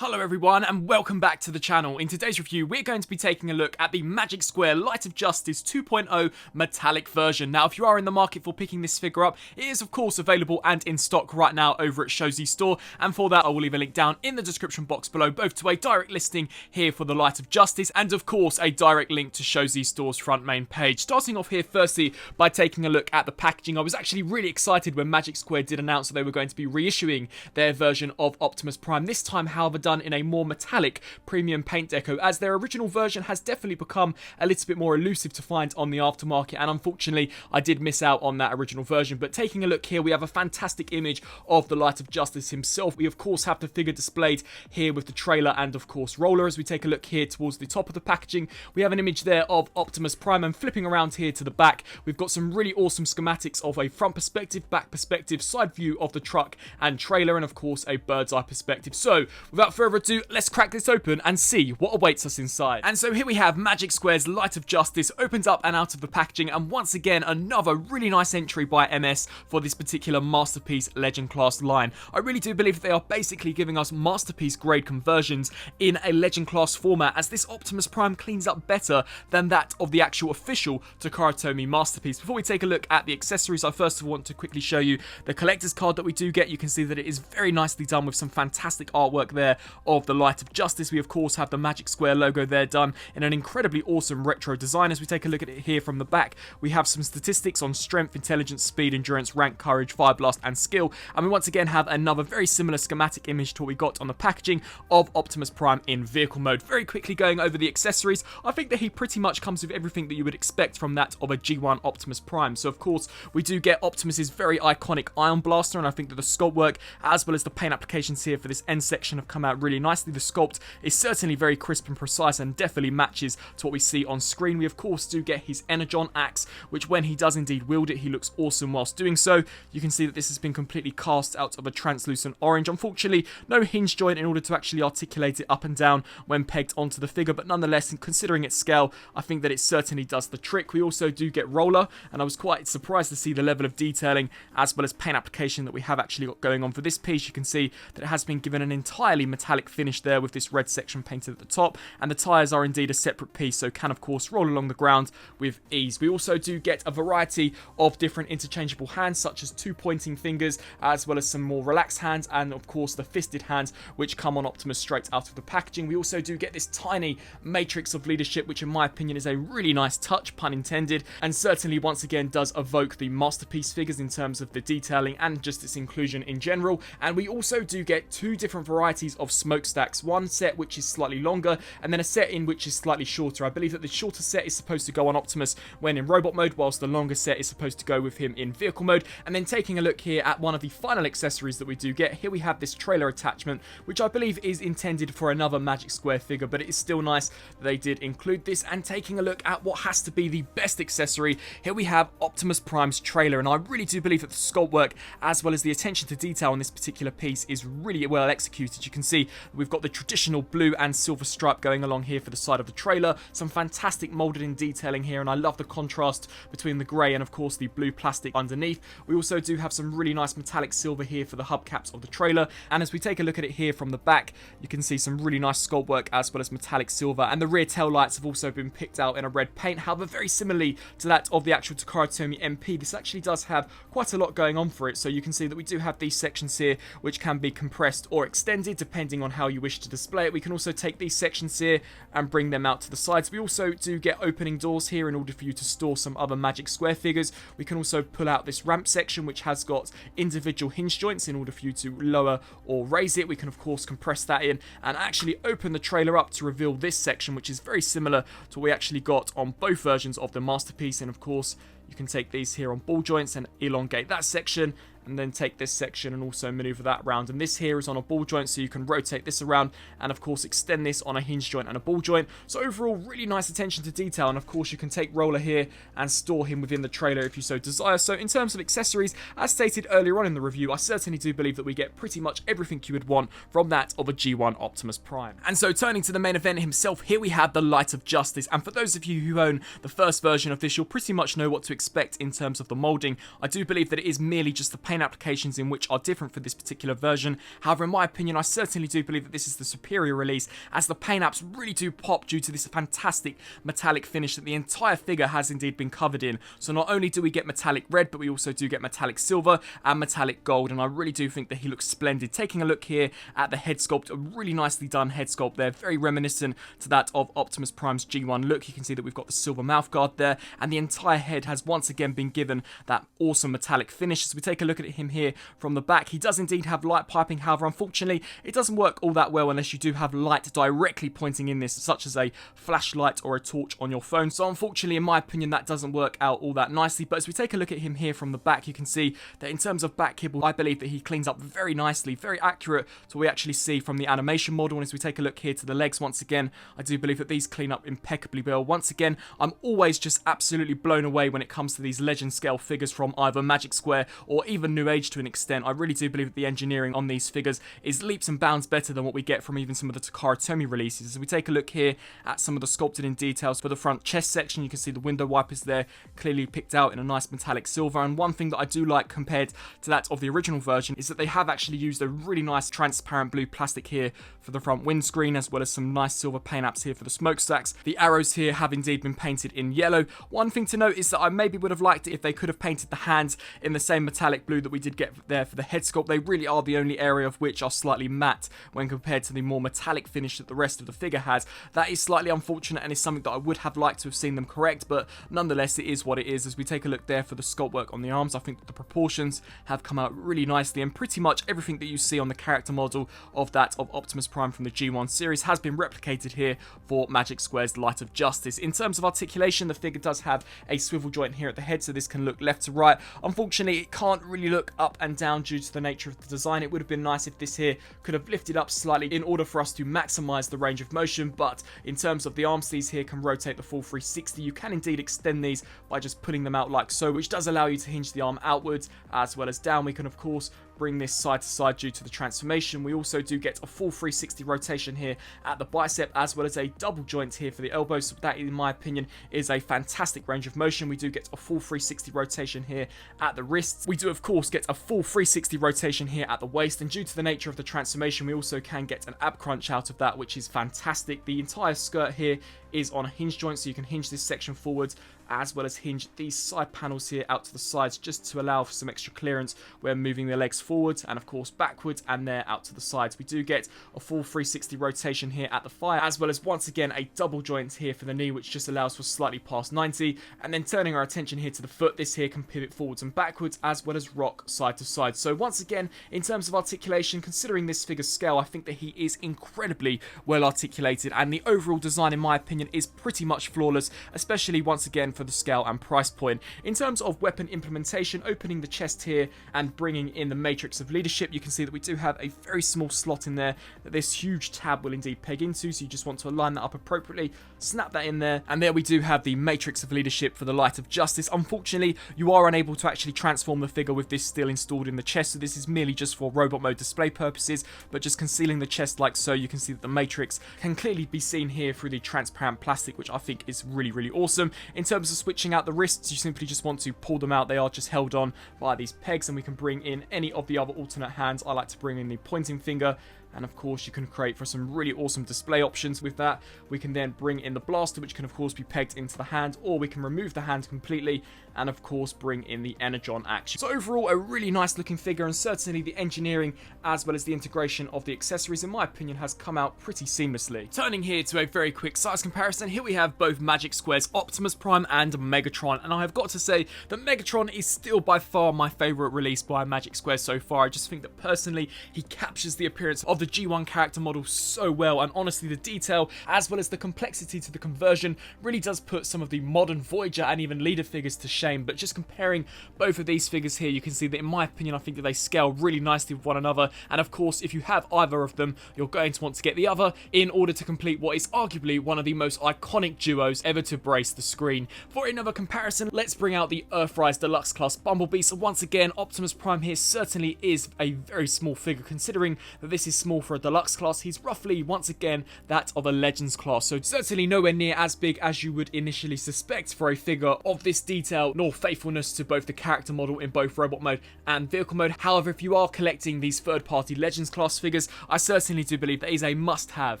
Hello everyone and welcome back to the channel. In today's review we're going to be taking a look at the Magic Square Light of Justice 2.0 metallic version. Now if you are in the market for picking this figure up, it is of course available and in stock right now over at Shozy Store, and for that I will leave a link down in the description box below, both to a direct listing here for the Light of Justice and of course a direct link to Shozy Store's front main page. Starting off here firstly by taking a look at the packaging, I was actually really excited when Magic Square did announce that they were going to be reissuing their version of Optimus Prime, this time however done in a more metallic premium paint deco, as their original version has definitely become a little bit more elusive to find on the aftermarket, and unfortunately I did miss out on that original version. But taking a look here, we have a fantastic image of the Light of Justice himself. We of course have the figure displayed here with the trailer and of course roller. As we take a look here towards the top of the packaging, we have an image there of Optimus Prime, and flipping around here to the back we've got some really awesome schematics of a front perspective, back perspective, side view of the truck and trailer, and of course a bird's eye perspective. So without further ado, let's crack this open and see what awaits us inside. And so here we have Magic Square's Light of Justice opened up and out of the packaging, and once again another really nice entry by MS for this particular Masterpiece Legend Class line. I really do believe that they are basically giving us Masterpiece grade conversions in a Legend Class format, as this Optimus Prime cleans up better than that of the actual official Takara Tomy Masterpiece. Before we take a look at the accessories, I first of all want to quickly show you the collector's card that we do get. You can see that it is very nicely done with some fantastic artwork there of the Light of Justice. We of course have the Magic Square logo there done in an incredibly awesome retro design. As we take a look at it here from the back, we have some statistics on strength, intelligence, speed, endurance, rank, courage, fire blast and skill, and we once again have another very similar schematic image to what we got on the packaging of Optimus Prime in vehicle mode. Very quickly going over the accessories, I think that he pretty much comes with everything that you would expect from that of a G1 Optimus Prime. So of course we do get Optimus's very iconic Ion Blaster, and I think that the sculpt work as well as the paint applications here for this end section have come out really nicely. The sculpt is certainly very crisp and precise and definitely matches to what we see on screen. We of course do get his Energon axe, which when he does indeed wield it, he looks awesome whilst doing so. You can see that this has been completely cast out of a translucent orange. Unfortunately, no hinge joint in order to actually articulate it up and down when pegged onto the figure, but nonetheless, considering its scale, I think that it certainly does the trick. We also do get roller, and I was quite surprised to see the level of detailing as well as paint application that we have actually got going on for this piece. You can see that it has been given an entirely metallic finish there with this red section painted at the top, and the tyres are indeed a separate piece, so can of course roll along the ground with ease. We also do get a variety of different interchangeable hands, such as two pointing fingers as well as some more relaxed hands, and of course the fisted hands which come on Optimus straight out of the packaging. We also do get this tiny matrix of leadership, which in my opinion is a really nice touch, pun intended, and certainly once again does evoke the Masterpiece figures in terms of the detailing and just its inclusion in general. And we also do get two different varieties of smokestacks, one set which is slightly longer and then a set in which is slightly shorter. I believe that the shorter set is supposed to go on Optimus when in robot mode, whilst the longer set is supposed to go with him in vehicle mode. And then taking a look here at one of the final accessories that we do get, here we have this trailer attachment, which I believe is intended for another Magic Square figure, but it is still nice that they did include this. And taking a look at what has to be the best accessory, here we have Optimus Prime's trailer, and I really do believe that the sculpt work as well as the attention to detail on this particular piece is really well executed. You can see we've got the traditional blue and silver stripe going along here for the side of the trailer, some fantastic molded in detailing here, and I love the contrast between the grey and of course the blue plastic underneath. We also do have some really nice metallic silver here for the hubcaps of the trailer, and as we take a look at it here from the back, you can see some really nice sculpt work as well as metallic silver, and the rear tail lights have also been picked out in a red paint. However, very similarly to that of the actual Takara Tomy MP, this actually does have quite a lot going on for it. So you can see that we do have these sections here which can be compressed or extended depending on how you wish to display it. We can also take these sections here and bring them out to the sides. We also do get opening doors here in order for you to store some other Magic Square figures. We can also pull out this ramp section which has got individual hinge joints in order for you to lower or raise it. We can of course compress that in and actually open the trailer up to reveal this section, which is very similar to what we actually got on both versions of the Masterpiece. And of course you can take these here on ball joints and elongate that section, and then take this section and also maneuver that around. And this here is on a ball joint, so you can rotate this around and of course extend this on a hinge joint and a ball joint. So overall, really nice attention to detail, and of course you can take Roller here and store him within the trailer if you so desire. So in terms of accessories, as stated earlier on in the review, I certainly do believe that we get pretty much everything you would want from that of a G1 Optimus Prime. And so turning to the main event himself, here we have the Light of Justice, and for those of you who own the first version of this, you'll pretty much know what to expect in terms of the moulding. I do believe that it is merely just the paint paint applications in which are different for this particular version. However, in my opinion, I certainly do believe that this is the superior release, as the paint apps really do pop due to this fantastic metallic finish that the entire figure has indeed been covered in. So not only do we get metallic red, but we also do get metallic silver and metallic gold, and I really do think that he looks splendid. Taking a look here at the head sculpt, a really nicely done head sculpt there, very reminiscent to that of Optimus Prime's G1 look. You can see that we've got the silver mouth guard there, and the entire head has once again been given that awesome metallic finish. As we take a look at him here from the back, he does indeed have light piping. However, unfortunately, it doesn't work all that well unless you do have light directly pointing in this, such as a flashlight or a torch on your phone. So unfortunately, in my opinion, that doesn't work out all that nicely. But as we take a look at him here from the back, you can see that in terms of back kibble, I believe that he cleans up very nicely, very accurate to what we actually see from the animation model. And as we take a look here to the legs, once again, I do believe that these clean up impeccably well. Once again, I'm always just absolutely blown away when it comes to these legend scale figures from either Magic Square or even New Age to an extent. I really do believe that the engineering on these figures is leaps and bounds better than what we get from even some of the Takara Tomy releases. As we take a look here at some of the sculpted in details for the front chest section, you can see the window wipers there clearly picked out in a nice metallic silver. And one thing that I do like compared to that of the original version is that they have actually used a really nice transparent blue plastic here for the front windscreen, as well as some nice silver paint apps here for the smokestacks. The arrows here have indeed been painted in yellow. One thing to note is that I maybe would have liked it if they could have painted the hands in the same metallic blue that we did get there for the head sculpt. They really are the only area of which are slightly matte when compared to the more metallic finish that the rest of the figure has. That is slightly unfortunate and is something that I would have liked to have seen them correct, but nonetheless, it is what it is. As we take a look there for the sculpt work on the arms, I think that the proportions have come out really nicely, and pretty much everything that you see on the character model of that of Optimus Prime from the G1 series has been replicated here for Magic Square's Light of Justice. In terms of articulation, the figure does have a swivel joint here at the head, so this can look left to right. Unfortunately, it can't really look up and down due to the nature of the design. It would have been nice if this here could have lifted up slightly in order for us to maximize the range of motion, but in terms of the arm sleeves here can rotate the full 360. You can indeed extend these by just pulling them out like so, which does allow you to hinge the arm outwards as well as down. We can of course bring this side to side due to the transformation. We also do get a full 360 rotation here at the bicep, as well as a double joint here for the elbow. So that, in my opinion, is a fantastic range of motion. We do get a full 360 rotation here at the wrists. We do of course get a full 360 rotation here at the waist, and due to the nature of the transformation, we also can get an ab crunch out of that, which is fantastic. The entire skirt here is on a hinge joint, so you can hinge this section forwards as well as hinge these side panels here out to the sides, just to allow for some extra clearance when moving the legs forwards and of course backwards and there out to the sides. We do get a full 360 rotation here at the thigh, as well as once again a double joint here for the knee, which just allows for slightly past 90. And then turning our attention here to the foot, this here can pivot forwards and backwards as well as rock side to side. So once again, in terms of articulation, considering this figure's scale, I think that he is incredibly well articulated, and the overall design in my opinion is pretty much flawless, especially once again for the scale and price point. In terms of weapon implementation, opening the chest here and bringing in the Matrix of Leadership, you can see that we do have a very small slot in there that this huge tab will indeed peg into, so you just want to align that up appropriately, snap that in there, and there we do have the Matrix of Leadership for the Light of Justice. Unfortunately, you are unable to actually transform the figure with this still installed in the chest, so this is merely just for robot mode display purposes, but just concealing the chest like so, you can see that the Matrix can clearly be seen here through the transparent plastic, which I think is really, really awesome. In terms of switching out the wrists, you simply just want to pull them out. They are just held on by these pegs, and we can bring in any of the other alternate hands. I like to bring in the pointing finger, and of course you can create for some really awesome display options with that. We can then bring in the blaster, which can of course be pegged into the hand, or we can remove the hand completely and of course bring in the energon action. So overall, a really nice looking figure, and certainly the engineering as well as the integration of the accessories in my opinion has come out pretty seamlessly. Turning here to a very quick size comparison, here we have both Magic Square's Optimus Prime and Megatron, and I have got to say that Megatron is still by far my favourite release by Magic Square so far. I just think that personally he captures the appearance of the G1 character model so well, and honestly the detail as well as the complexity to the conversion really does put some of the modern Voyager and even Leader figures to shame. But just comparing both of these figures here, you can see that in my opinion I think that they scale really nicely with one another, and of course if you have either of them you're going to want to get the other in order to complete what is arguably one of the most iconic duos ever to brace the screen. For another comparison, let's bring out the Earthrise Deluxe Class Bumblebee. So once again, Optimus Prime here certainly is a very small figure, considering that this is small for a deluxe class. He's roughly, once again, that of a Legends class, so certainly nowhere near as big as you would initially suspect for a figure of this detail nor faithfulness to both the character model in both robot mode and vehicle mode. However, if you are collecting these third-party Legends class figures, I certainly do believe that is a must-have.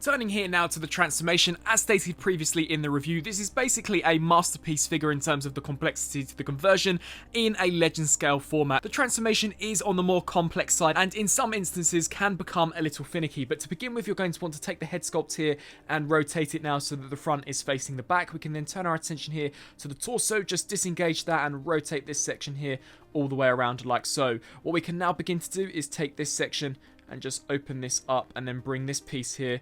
Turning here now to the transformation, as stated previously in the review, this is basically a masterpiece figure in terms of the complexity to the conversion in a Legend scale format. The transformation is on the more complex side and in some instances can become a little finicky, but to begin with, you're going to want to take the head sculpt here and rotate it now so that the front is facing the back. We can then turn our attention here to the torso, just disengage that and rotate this section here all the way around like so. What we can now begin to do is take this section and just open this up and then bring this piece here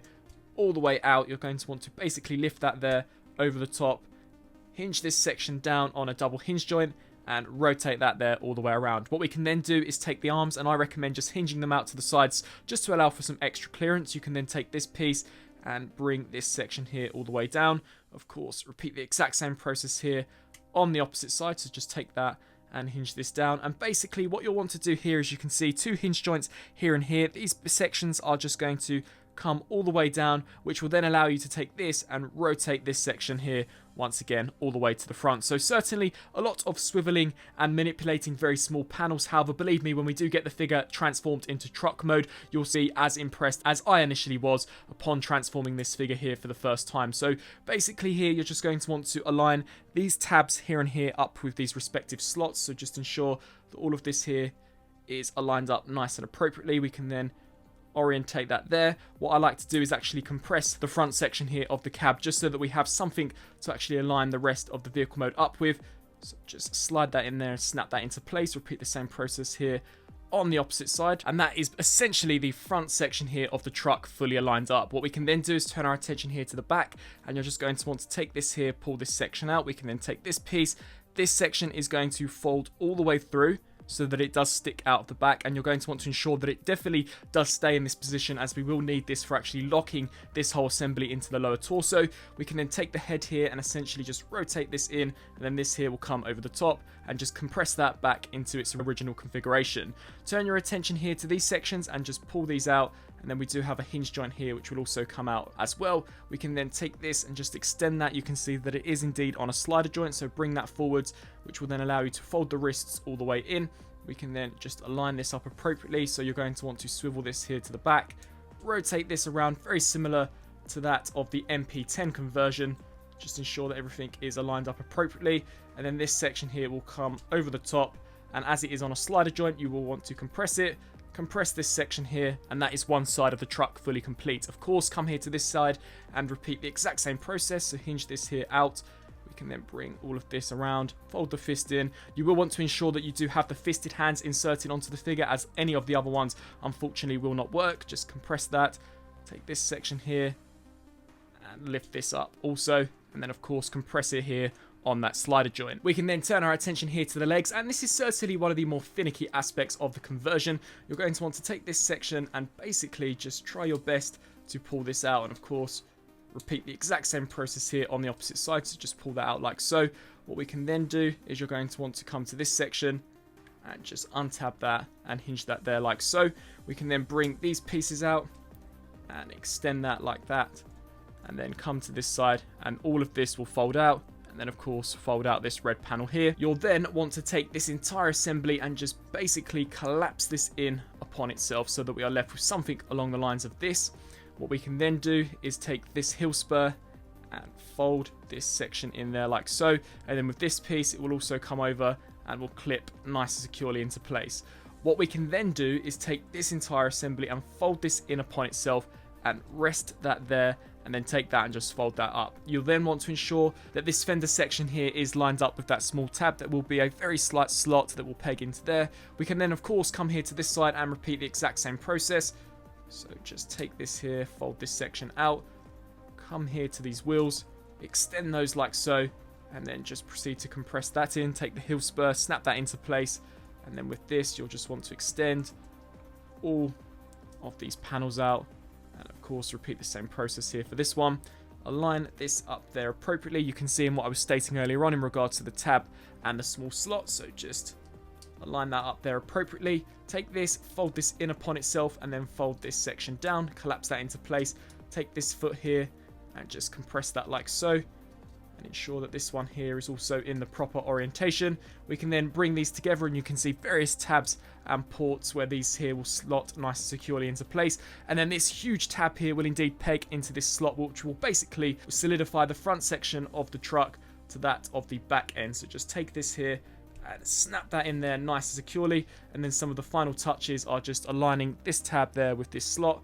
all the way out. You're going to want to basically lift that there over the top, hinge this section down on a double hinge joint and rotate that there all the way around. What we can then do is take the arms, and I recommend just hinging them out to the sides just to allow for some extra clearance. You can then take this piece and bring this section here all the way down. Of course, repeat the exact same process here on the opposite side, so just take that and hinge this down. And basically what you'll want to do here is, you can see two hinge joints here and here. These sections are just going to come all the way down, which will then allow you to take this and rotate this section here once again all the way to the front. So certainly a lot of swiveling and manipulating very small panels. However, believe me, when we do get the figure transformed into truck mode, you'll see as impressed as I initially was upon transforming this figure here for the first time. So basically here you're just going to want to align these tabs here and here up with these respective slots, so just ensure that all of this here is aligned up nice and appropriately. We can then orientate that there. What I like to do is actually compress the front section here of the cab just so that we have something to actually align the rest of the vehicle mode up with. So just slide that in there and snap that into place. Repeat the same process here on the opposite side, and that is essentially the front section here of the truck fully aligned up. What we can then do is turn our attention here to the back, and you're just going to want to take this here, pull this section out. We can then take this piece. This section is going to fold all the way through so that it does stick out of the back, and you're going to want to ensure that it definitely does stay in this position, as we will need this for actually locking this whole assembly into the lower torso. We can then take the head here and essentially just rotate this in, and then this here will come over the top and just compress that back into its original configuration. Turn your attention here to these sections and just pull these out, and then we do have a hinge joint here which will also come out as well. We can then take this and just extend that. You can see that it is indeed on a slider joint, so bring that forwards, which will then allow you to fold the wrists all the way in. We can then just align this up appropriately, so you're going to want to swivel this here to the back, rotate this around, very similar to that of the MP10 conversion. Just ensure that everything is aligned up appropriately, and then this section here will come over the top, and as it is on a slider joint, you will want to compress it. Compress this section here, and that is one side of the truck fully complete. Of course, come here to this side and repeat the exact same process, so hinge this here out. We can then bring all of this around, fold the fist in. You will want to ensure that you do have the fisted hands inserted onto the figure, as any of the other ones unfortunately will not work. Just compress that, take this section here and lift this up also, and then of course compress it here on that slider joint. We can then turn our attention here to the legs, and this is certainly one of the more finicky aspects of the conversion. You're going to want to take this section and basically just try your best to pull this out, and of course repeat the exact same process here on the opposite side, so just pull that out like so. What we can then do is you're going to want to come to this section and just untab that and hinge that there like so. We can then bring these pieces out and extend that like that, and then come to this side, and all of this will fold out, and then of course fold out this red panel here. You'll then want to take this entire assembly and just basically collapse this in upon itself so that we are left with something along the lines of this. What we can then do is take this heel spur and fold this section in there like so, and then with this piece it will also come over and will clip nice and securely into place. What we can then do is take this entire assembly and fold this in upon itself and rest that there, and then take that and just fold that up. You'll then want to ensure that this fender section here is lined up with that small tab that will be a very slight slot that will peg into there. We can then of course come here to this side and repeat the exact same process. So just take this here, fold this section out, come here to these wheels, extend those like so, and then just proceed to compress that in. Take the heel spur, snap that into place, and then with this you'll just want to extend all of these panels out, and of course repeat the same process here for this one. Align this up there appropriately. You can see in what I was stating earlier on in regards to the tab and the small slot, so just Line that up there appropriately. Take this, fold this in upon itself, and then fold this section down, collapse that into place. Take this foot here and just compress that like so, and ensure that this one here is also in the proper orientation. We can then bring these together, and you can see various tabs and ports where these here will slot nice and securely into place. And then this huge tab here will indeed peg into this slot, which will basically solidify the front section of the truck to that of the back end. So just take this here and snap that in there nice and securely, and then some of the final touches are just aligning this tab there with this slot.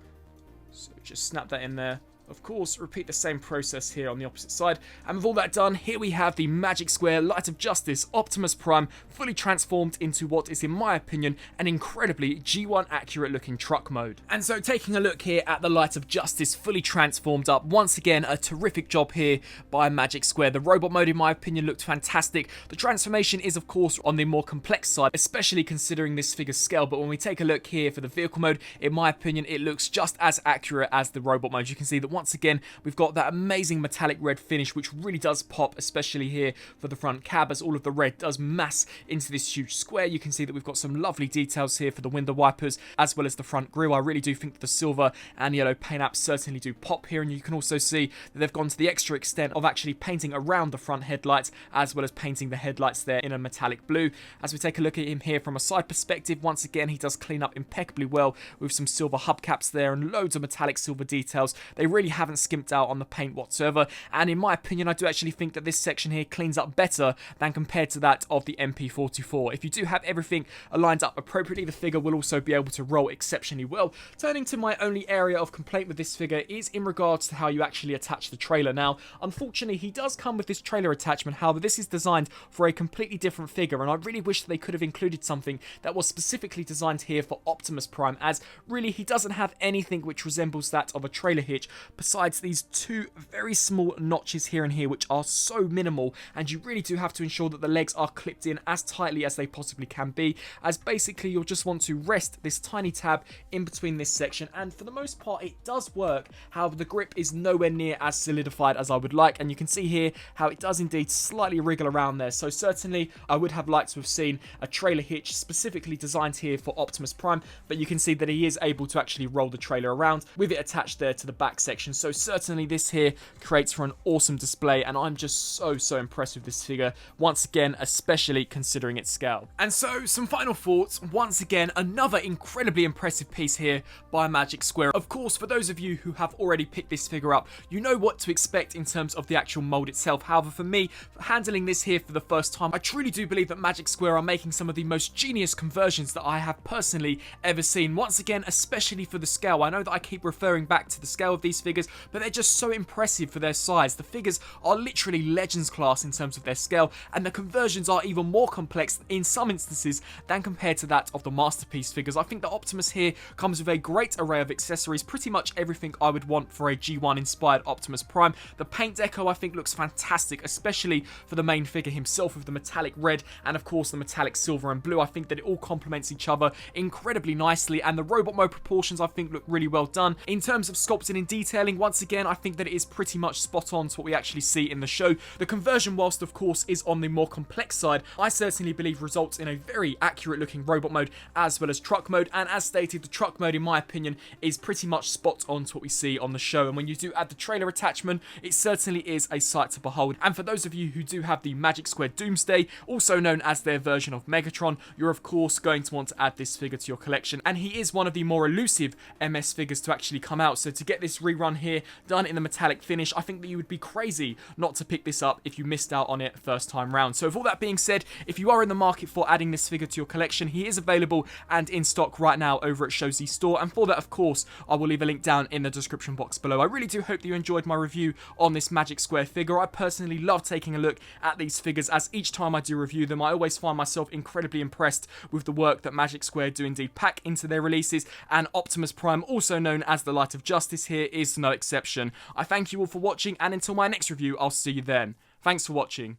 So just snap that in there. Of course, repeat the same process here on the opposite side. And with all that done, here we have the Magic Square Light of Justice Optimus Prime fully transformed into what is, in my opinion, an incredibly G1 accurate looking truck mode. And so taking a look here at the Light of Justice fully transformed up, once again a terrific job here by Magic Square. The robot mode, in my opinion, looked fantastic. The transformation is of course on the more complex side, especially considering this figure's scale, but when we take a look here for the vehicle mode, in my opinion, it looks just as accurate as the robot mode. You can see that once again, we've got that amazing metallic red finish, which really does pop, especially here for the front cab, as all of the red does mass into this huge square. You can see that we've got some lovely details here for the window wipers, as well as the front grille. I really do think that the silver and yellow paint apps certainly do pop here, and you can also see that they've gone to the extra extent of actually painting around the front headlights, as well as painting the headlights there in a metallic blue. As we take a look at him here from a side perspective, once again, he does clean up impeccably well with some silver hubcaps there and loads of metallic silver details. They really haven't skimped out on the paint whatsoever, and in my opinion, I do actually think that this section here cleans up better than compared to that of the MP44. If you do have everything lined up appropriately, the figure will also be able to roll exceptionally well. Turning to my only area of complaint with this figure is in regards to how you actually attach the trailer. Now, unfortunately, he does come with this trailer attachment. However, this is designed for a completely different figure, and I really wish that they could have included something that was specifically designed here for Optimus Prime, as really he doesn't have anything which resembles that of a trailer hitch besides these two very small notches here and here, which are so minimal, and you really do have to ensure that the legs are clipped in as tightly as they possibly can be, as basically you'll just want to rest this tiny tab in between this section, and for the most part it does work. However, the grip is nowhere near as solidified as I would like, and you can see here how it does indeed slightly wriggle around there. So certainly I would have liked to have seen a trailer hitch specifically designed here for Optimus Prime, but you can see that he is able to actually roll the trailer around with it attached there to the back section. So certainly this here creates for an awesome display, and I'm just so impressed with this figure, once again, especially considering its scale. And so some final thoughts. Once again, another incredibly impressive piece here by Magic Square. Of course, for those of you who have already picked this figure up, you know what to expect in terms of the actual mold itself. However, for me, handling this here for the first time, I truly do believe that Magic Square are making some of the most genius conversions that I have personally ever seen. Once again, especially for the scale. I know that I keep referring back to the scale of these figures, but they're just so impressive for their size. The figures are literally Legends class in terms of their scale, and the conversions are even more complex in some instances than compared to that of the Masterpiece figures. I think the Optimus here comes with a great array of accessories, pretty much everything I would want for a G1 inspired Optimus Prime. The paint deco I think looks fantastic, especially for the main figure himself with the metallic red and of course the metallic silver and blue. I think that it all complements each other incredibly nicely, and the robot mode proportions I think look really well done. In terms of sculpting and detailing, once again, I think that it is pretty much spot on to what we actually see in the show. The conversion, whilst of course is on the more complex side, I certainly believe results in a very accurate looking robot mode as well as truck mode, and as stated, the truck mode in my opinion is pretty much spot on to what we see on the show, and when you do add the trailer attachment, it certainly is a sight to behold. And for those of you who do have the Magic Square Doomsday, also known as their version of Megatron, you're of course going to want to add this figure to your collection, and he is one of the more elusive MS figures to actually come out. So to get this rerun here done in the metallic finish, I think that you would be crazy not to pick this up if you missed out on it first time round. So with all that being said, if you are in the market for adding this figure to your collection, he is available and in stock right now over at Showzy Store, and for that of course I will leave a link down in the description box below. I really do hope that you enjoyed my review on this Magic Square figure. I personally love taking a look at these figures, as each time I do review them I always find myself incredibly impressed with the work that Magic Square do indeed pack into their releases, and Optimus Prime, also known as the Light of Justice, here is no exception. I thank you all for watching, and until my next review I'll see you then. Thanks for watching.